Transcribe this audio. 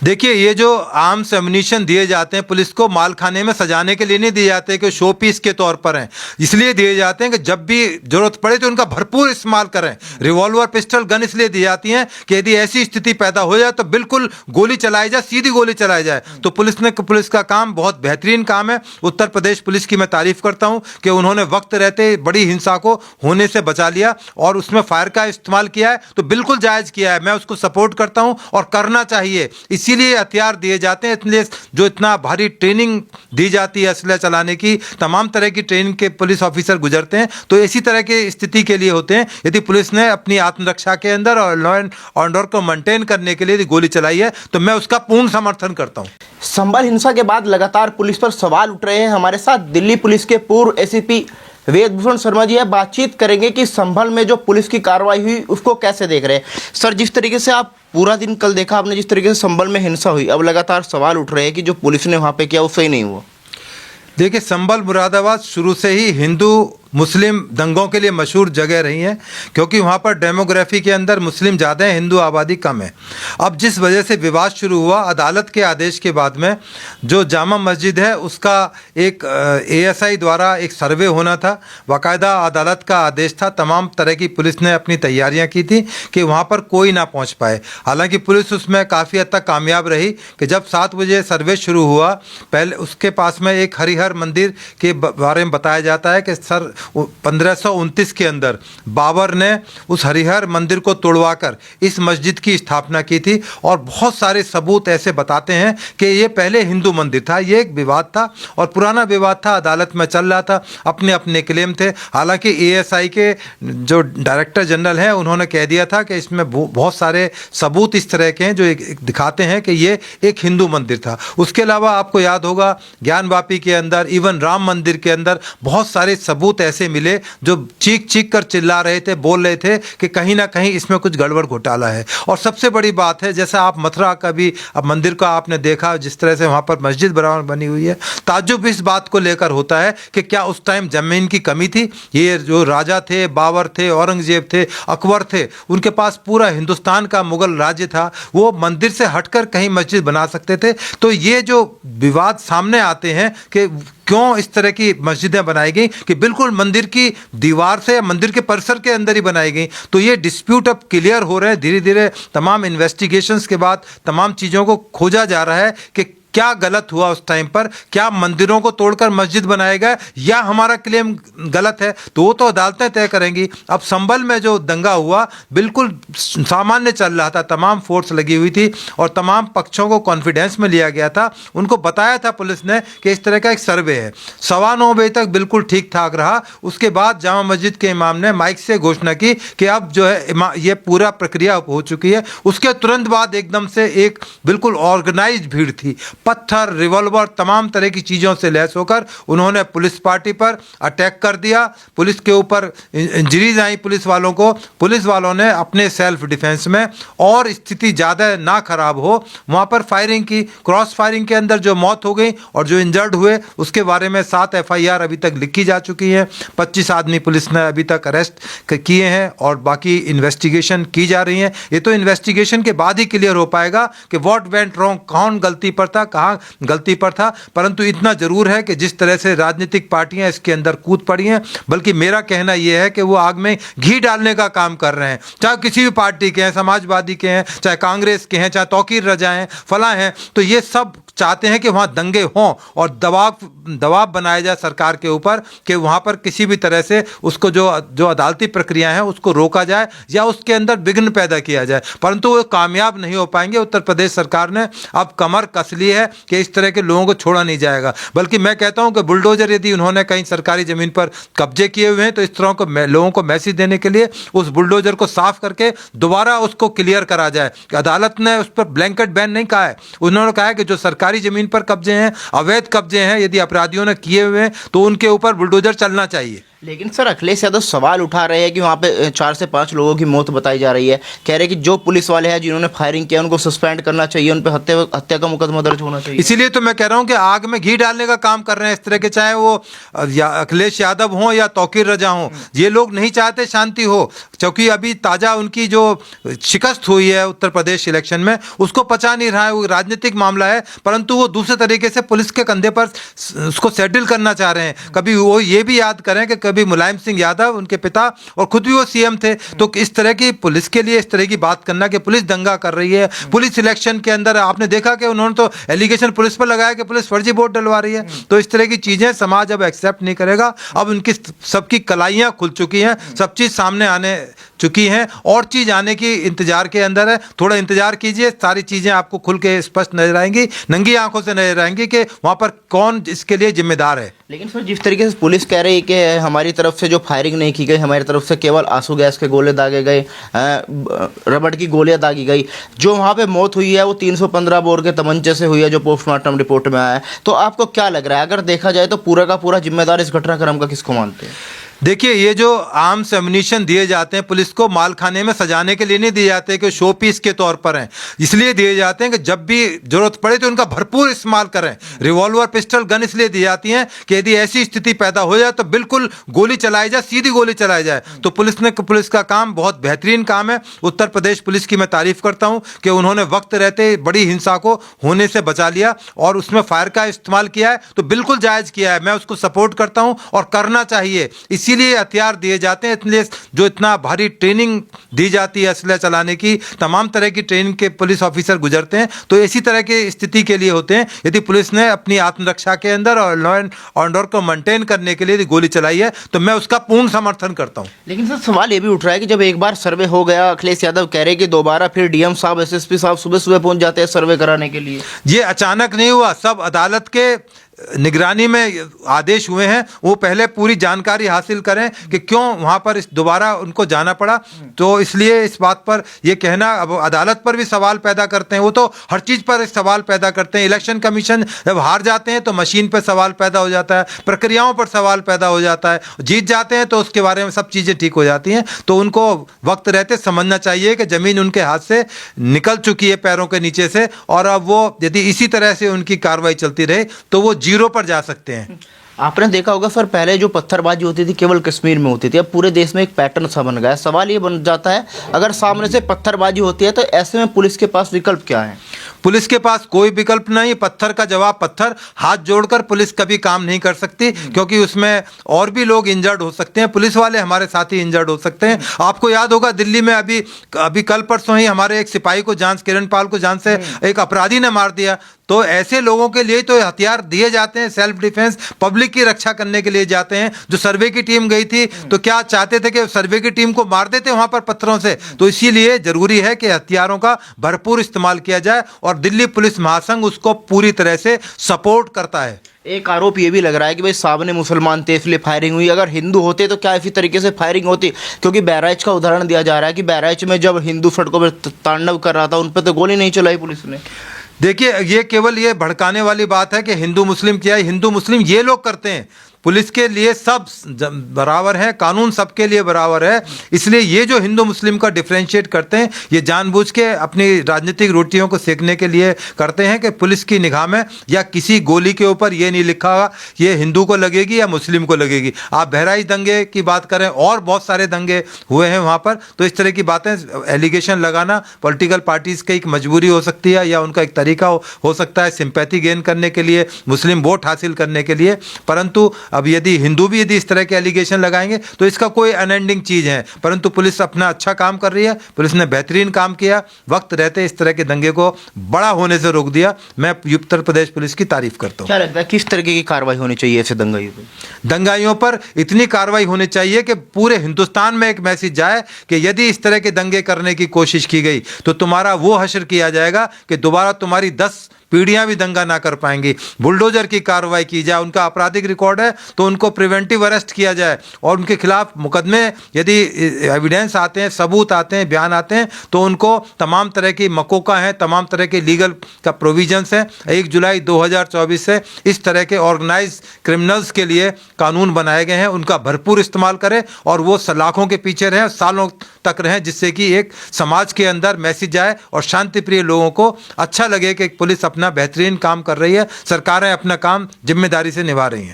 देखिए, ये जो आर्म्स एम्यूनिशन दिए जाते हैं पुलिस को, मालखाने में सजाने के लिए नहीं दिए जाते कि शो पीस के तौर पर हैं। इसलिए दिए जाते हैं कि जब भी जरूरत पड़े तो उनका भरपूर इस्तेमाल करें। रिवॉल्वर, पिस्टल, गन इसलिए दी जाती हैं कि यदि ऐसी स्थिति पैदा हो जाए तो बिल्कुल गोली चलाई जाए, सीधी गोली चलाई जाए। तो पुलिस का काम बहुत बेहतरीन काम है। उत्तर प्रदेश पुलिस की मैं तारीफ करता हूं कि उन्होंने वक्त रहते बड़ी हिंसा को होने से बचा लिया और उसमें फायर का इस्तेमाल किया है तो बिल्कुल जायज़ किया है। मैं उसको सपोर्ट करता हूं और करना चाहिए। इसीलिए हथियार दिए जाते हैं, इसलिए जो इतना भारी ट्रेनिंग दी जाती है असला चलाने की, तमाम तरह की ट्रेनिंग के पुलिस ऑफिसर गुजरते हैं तो इसी तरह की स्थिति के लिए होते हैं। यदि पुलिस ने अपनी आत्मरक्षा के अंदर और लॉ एंड ऑर्डर को मेंटेन करने के लिए यदि गोली चलाई है तो मैं उसका पूर्ण समर्थन करता हूं। संभल हिंसा के बाद लगातार पुलिस पर सवाल उठ रहे हैं। हमारे साथ दिल्ली पुलिस के पूर्व एसीपी वेदभूषण शर्मा जी है। बातचीत करेंगे कि संभल में जो पुलिस की कार्रवाई हुई उसको कैसे देख रहे हैं। सर, जिस तरीके से आप पूरा दिन कल देखा आपने, जिस तरीके से संभल में हिंसा हुई, अब लगातार सवाल उठ रहे हैं कि जो पुलिस ने वहाँ पे किया वो सही नहीं हुआ। देखिए, संभल मुरादाबाद शुरू से ही हिंदू मुस्लिम दंगों के लिए मशहूर जगह रही हैं क्योंकि वहाँ पर डेमोग्राफी के अंदर मुस्लिम ज़्यादा है, हिंदू आबादी कम है। अब जिस वजह से विवाद शुरू हुआ, अदालत के आदेश के बाद में जो जामा मस्जिद है उसका एक एएसआई द्वारा एक सर्वे होना था, बाकायदा अदालत का आदेश था। तमाम तरह की पुलिस ने अपनी तैयारियां की थी कि वहाँ पर कोई ना पहुँच पाए। हालांकि पुलिस उसमें काफ़ी हद तक कामयाब रही कि जब 7 बजे सर्वे शुरू हुआ, पहले उसके पास में एक हरिहर मंदिर के बारे में बताया जाता है कि सर 1529 के अंदर बाबर ने उस हरिहर मंदिर को तोड़वाकर इस मस्जिद की स्थापना की थी और बहुत सारे सबूत ऐसे बताते हैं कि ये पहले हिंदू मंदिर था। ये एक विवाद था और पुराना विवाद था, अदालत में चल रहा था, अपने अपने क्लेम थे। हालांकि एएसआई के जो डायरेक्टर जनरल हैं उन्होंने कह दिया था कि इसमें बहुत सारे सबूत इस तरह के हैं जो दिखाते हैं कि ये एक हिंदू मंदिर था। उसके अलावा आपको याद होगा ज्ञानवापी के अंदर, इवन राम मंदिर के अंदर बहुत सारे सबूत ऐसे मिले जो चीख चीख कर चिल्ला रहे थे, बोल रहे थे कि कहीं ना कहीं इसमें कुछ गड़बड़ घोटाला है। और सबसे बड़ी बात है, जैसा आप मथुरा का भी अब मंदिर का आपने देखा, जिस तरह से वहाँ पर मस्जिद बनी हुई है, ताज्जुब इस बात को लेकर होता है कि क्या उस टाइम जमीन की कमी थी? ये जो राजा थे, बाबर थे, औरंगजेब थे, अकबर थे, उनके पास पूरा हिंदुस्तान का मुगल राज्य था, वो मंदिर से हटकर कहीं मस्जिद बना सकते थे। तो ये जो विवाद सामने आते हैं कि क्यों इस तरह की मस्जिदें बनाई गई कि बिल्कुल मंदिर की दीवार से या मंदिर के परिसर के अंदर ही बनाई गई, तो ये डिस्प्यूट अब क्लियर हो रहे हैं धीरे धीरे। तमाम इन्वेस्टिगेशंस के बाद तमाम चीज़ों को खोजा जा रहा है कि क्या गलत हुआ उस टाइम पर, क्या मंदिरों को तोड़कर मस्जिद बनाया गया या हमारा क्लेम गलत है, तो वो तो अदालतें तय करेंगी। अब संभल में जो दंगा हुआ बिल्कुल सामान्य चल रहा था, तमाम फोर्स लगी हुई थी और तमाम पक्षों को कॉन्फिडेंस में लिया गया था। उनको बताया था पुलिस ने कि इस तरह का एक सर्वे है। 9:15 बजे तक बिल्कुल ठीक ठाक रहा। उसके बाद जामा मस्जिद के इमाम ने माइक से घोषणा की कि अब जो है ये पूरा प्रक्रिया हो चुकी है। उसके तुरंत बाद एकदम से एक बिल्कुल ऑर्गेनाइज भीड़ थी, पत्थर, रिवॉल्वर, तमाम तरह की चीज़ों से लैस होकर उन्होंने पुलिस पार्टी पर अटैक कर दिया। पुलिस के ऊपर इंजरीज आई पुलिस वालों को। पुलिस वालों ने अपने सेल्फ डिफेंस में और स्थिति ज़्यादा ना खराब हो वहाँ पर फायरिंग की। क्रॉस फायरिंग के अंदर जो मौत हो गई और जो इंजर्ड हुए उसके बारे में 7 FIR अभी तक लिखी जा चुकी हैं। 25 आदमी पुलिस ने अभी तक अरेस्ट किए हैं और बाकी इन्वेस्टिगेशन की जा रही है। ये तो इन्वेस्टिगेशन के बाद ही क्लियर हो पाएगा कि व्हाट वेंट रॉन्ग, कौन गलती पर था, कहाँ गलती पर था। परंतु इतना जरूर है कि जिस तरह से राजनीतिक पार्टियां इसके अंदर कूद पड़ी हैं, बल्कि मेरा कहना यह है कि वो आग में घी डालने का काम कर रहे हैं। चाहे किसी भी पार्टी के हैं, समाजवादी के हैं, चाहे कांग्रेस के हैं, चाहे तौकीर रजा हैं, फलां हैं, तो ये सब चाहते हैं कि वहाँ दंगे हों और दबाव बनाया जाए सरकार के ऊपर कि वहाँ पर किसी भी तरह से उसको जो अदालती प्रक्रिया है उसको रोका जाए या उसके अंदर विघ्न पैदा किया जाए। परंतु वो कामयाब नहीं हो पाएंगे। उत्तर प्रदेश सरकार ने अब कमर कस ली है कि इस तरह के लोगों को छोड़ा नहीं जाएगा। बल्कि मैं कहता हूं कि बुलडोजर यदि उन्होंने कहीं सरकारी ज़मीन पर कब्जे किए हुए हैं तो इस तरह को लोगों को मैसेज देने के लिए उस बुलडोजर को साफ करके दोबारा उसको क्लियर करा जाए। अदालत ने उस पर ब्लैंकेट बैन नहीं कहा है, उन्होंने कहा है कि जो सरकारी ज़मीन पर कब्जे हैं, अवैध कब्जे हैं, यदि अपराधियों ने किए हुए हैं तो उनके ऊपर बुलडोजर चलना चाहिए। लेकिन सर अखिलेश यादव सवाल उठा रहे हैं कि वहाँ पे 4 से 5 लोगों की मौत बताई जा रही है। कह रहे हैं कि जो पुलिस वाले हैं जिन्होंने फायरिंग किया उनको सस्पेंड करना चाहिए, उन पर हत्या का मुकदमा दर्ज होना चाहिए। इसीलिए तो मैं कह रहा हूं कि आग में घी डालने का काम कर रहे हैं इस तरह के, चाहे वो अखिलेश यादव हों या तौकीर रजा हों। ये लोग नहीं चाहते शांति हो, क्योंकि अभी ताज़ा उनकी जो शिकस्त हुई है उत्तर प्रदेश इलेक्शन में उसको पचा नहीं रहा है। वो राजनीतिक मामला है, परंतु वो दूसरे तरीके से पुलिस के कंधे पर उसको सेटल करना चाह रहे हैं। कभी वो ये भी याद करें कि कभी मुलायम सिंह यादव उनके पिता और खुद भी वो सीएम थे, तो इस तरह की पुलिस के लिए इस तरह की बात करना कि पुलिस दंगा कर रही है, पुलिस इलेक्शन के अंदर आपने देखा कि उन्होंने तो एलिगेशन पुलिस पर लगाया कि पुलिस फर्जी वोट डलवा रही है। तो इस तरह की चीजें समाज अब एक्सेप्ट नहीं करेगा। अब उनकी सबकी कलाइयां खुल चुकी हैं, सब चीज सामने आने चुकी हैं और चीज आने की इंतजार के अंदर है। थोड़ा इंतजार कीजिए, सारी चीजें आपको खुल के स्पष्ट नजर आएंगी, नंगी आंखों से नजर आएंगी कि वहां पर कौन इसके लिए जिम्मेदार है। लेकिन सर जिस तरीके से पुलिस कह रही है कि हमारी तरफ से जो फायरिंग नहीं की गई, हमारी तरफ से केवल आंसू गैस के गोले दागे गए, रबड़ की गोलियां दागी गई, जो वहाँ पे मौत हुई है वो 315 बोर के तमंचे से हुई है, जो पोस्टमार्टम रिपोर्ट में आया है। तो आपको क्या लग रहा है, अगर देखा जाए तो पूरा का पूरा जिम्मेदार इस घटनाक्रम का किसको मानते हैं? देखिए, ये जो आर्म्स एम्युनिशन दिए जाते हैं पुलिस को माल खाने में सजाने के लिए नहीं दिए जाते कि शो पीस के तौर पर हैं, इसलिए दिए जाते हैं कि जब भी जरूरत पड़े तो उनका भरपूर इस्तेमाल करें। रिवॉल्वर, पिस्टल, गन इसलिए दी जाती हैं कि यदि ऐसी स्थिति पैदा हो जाए तो बिल्कुल गोली चलाई जाए, सीधी गोली चलाई जाए। तो पुलिस का काम बहुत बेहतरीन काम है। उत्तर प्रदेश पुलिस की मैं तारीफ करता हूं कि उन्होंने वक्त रहते बड़ी हिंसा को होने से बचा लिया और उसमें फायर का इस्तेमाल किया है, तो बिल्कुल जायज किया है। मैं उसको सपोर्ट करता हूं और करना चाहिए। इसीलिए हथियार दिए जाते हैं, इसलिए जो इतना भारी ट्रेनिंग दी जाती है असला चलाने की, तमाम तरह की ट्रेनिंग के पुलिस ऑफिसर गुजरते हैं, तो इसी तरह की स्थिति के लिए होते हैं। यदि पुलिस ने अपनी आत्मरक्षा के अंदर और लॉ एंड ऑर्डर को मेंटेन करने के लिए यदि गोली चलाई है तो मैं उसका पूर्ण समर्थन करता हूं। लेकिन सर सवाल ये भी उठ रहा है कि जब एक बार सर्वे हो गया, अखिलेश यादव कह रहे कि दोबारा फिर डीएम साहब, एसएसपी साहब सुबह सुबह पहुंच जाते हैं सर्वे कराने के लिए। ये अचानक नहीं हुआ, सब अदालत के निगरानी में आदेश हुए हैं। वो पहले पूरी जानकारी हासिल करें कि क्यों वहां पर दोबारा उनको जाना पड़ा। तो इसलिए इस बात पर ये कहना, अब अदालत पर भी सवाल पैदा करते हैं, वो तो हर चीज पर सवाल पैदा करते हैं। इलेक्शन कमीशन जब हार जाते हैं तो मशीन पर सवाल पैदा हो जाता है, प्रक्रियाओं पर सवाल पैदा हो जाता है, जीत जाते हैं तो उसके बारे में सब चीजें ठीक हो जाती हैं। तो उनको वक्त रहते समझना चाहिए कि जमीन उनके हाथ से निकल चुकी है पैरों के नीचे से, और अब वो यदि इसी तरह से उनकी कार्रवाई चलती रहे तो वो जीरो पर जा सकते हैं। आपने देखा होगा सर, पहले जो पत्थरबाजी होती थी केवल कश्मीर में होती थी, अब पूरे देश में एक पैटर्न सा बन गया है। सवाल ये बन जाता है, अगर सामने से पत्थरबाजी होती है तो ऐसे में पुलिस के पास विकल्प क्या है? पुलिस के पास कोई विकल्प नहीं। पत्थर का जवाब पत्थर। हाथ जोड़कर पुलिस कभी काम नहीं कर सकती, क्योंकि उसमें और भी लोग इंजर्ड हो सकते हैं। पुलिस वाले हमारे साथी इंजर्ड हो सकते हैं। आपको याद होगा दिल्ली में अभी कल परसों ही हमारे एक सिपाही को किरण पाल को जान से एक अपराधी ने मार दिया। तो ऐसे लोगों के लिए तो हथियार दिए जाते हैं, सेल्फ डिफेंस, पब्लिक की रक्षा करने के लिए जाते हैं। जो सर्वे की टीम गई थी तो क्या चाहते थे कि सर्वे की टीम को मार देते वहां पर पत्थरों से? तो इसीलिए जरूरी है कि हथियारों का भरपूर इस्तेमाल किया जाए और दिल्ली पुलिस महासंघ उसको पूरी तरह से सपोर्ट करता है। एक आरोप ये भी लग रहा है कि भाई सामने मुसलमान थे इसलिए फायरिंग हुई, अगर हिंदू होते तो क्या इसी तरीके से फायरिंग होती? क्योंकि बहराइच का उदाहरण दिया जा रहा है कि बहराइच में जब हिंदू सड़कों पर तांडव कर रहा था उन पर तो गोली नहीं चलाई पुलिस ने। देखिए, ये केवल ये भड़काने वाली बात है कि हिंदू मुस्लिम क्या है। हिंदू मुस्लिम ये लोग करते हैं, पुलिस के लिए सब बराबर है, कानून सबके लिए बराबर है। इसलिए ये जो हिंदू मुस्लिम का डिफरेंशिएट करते हैं, ये जानबूझ के अपनी राजनीतिक रोटियों को सेकने के लिए करते हैं कि पुलिस की निगाह में या किसी गोली के ऊपर ये नहीं लिखा हुआ ये हिंदू को लगेगी या मुस्लिम को लगेगी। आप बहराइच दंगे की बात करें, और बहुत सारे दंगे हुए हैं वहाँ पर। तो इस तरह की बातें, एलिगेशन लगाना पॉलिटिकल पार्टीज़ की एक मजबूरी हो सकती है या उनका एक तरीका हो सकता है सिंपैथी गेन करने के लिए, मुस्लिम वोट हासिल करने के लिए। परंतु अब यदि हिंदू भी यदि इस तरह के एलिगेशन लगाएंगे तो इसका कोई अनएंडिंग चीज़ है। परंतु पुलिस अपना अच्छा काम कर रही है, पुलिस ने बेहतरीन काम किया, वक्त रहते इस तरह के दंगे को बड़ा होने से रोक दिया। मैं उत्तर प्रदेश पुलिस की तारीफ करता हूँ। क्या लगता है किस तरीके की कार्रवाई होनी चाहिए ऐसे दंगाइयों पर? इतनी कार्रवाई होनी चाहिए कि पूरे हिंदुस्तान में एक मैसेज जाए कि यदि इस तरह के दंगे करने की कोशिश की गई तो तुम्हारा वो हश्र किया जाएगा कि दोबारा तुम्हारी 10 पीढ़ियां भी दंगा ना कर पाएंगी। बुलडोजर की कार्रवाई की जाए, उनका आपराधिक रिकॉर्ड है तो उनको प्रिवेंटिव अरेस्ट किया जाए और उनके खिलाफ मुकदमे, यदि एविडेंस आते हैं, सबूत आते हैं, बयान आते हैं, तो उनको तमाम तरह की मकोका हैं, तमाम तरह के लीगल का प्रोविजंस हैं। 1 जुलाई 2024 से इस तरह के ऑर्गेनाइज क्रिमिनल्स के लिए कानून बनाए गए हैं, उनका भरपूर इस्तेमाल करें और वो सलाखों के पीछे रहें, सालों तक रहें, जिससे कि एक समाज के अंदर मैसेज जाए और शांति प्रिय लोगों को अच्छा लगे कि पुलिस अपना बेहतरीन काम कर रही है, सरकारें अपना काम जिम्मेदारी से निभा रही हैं।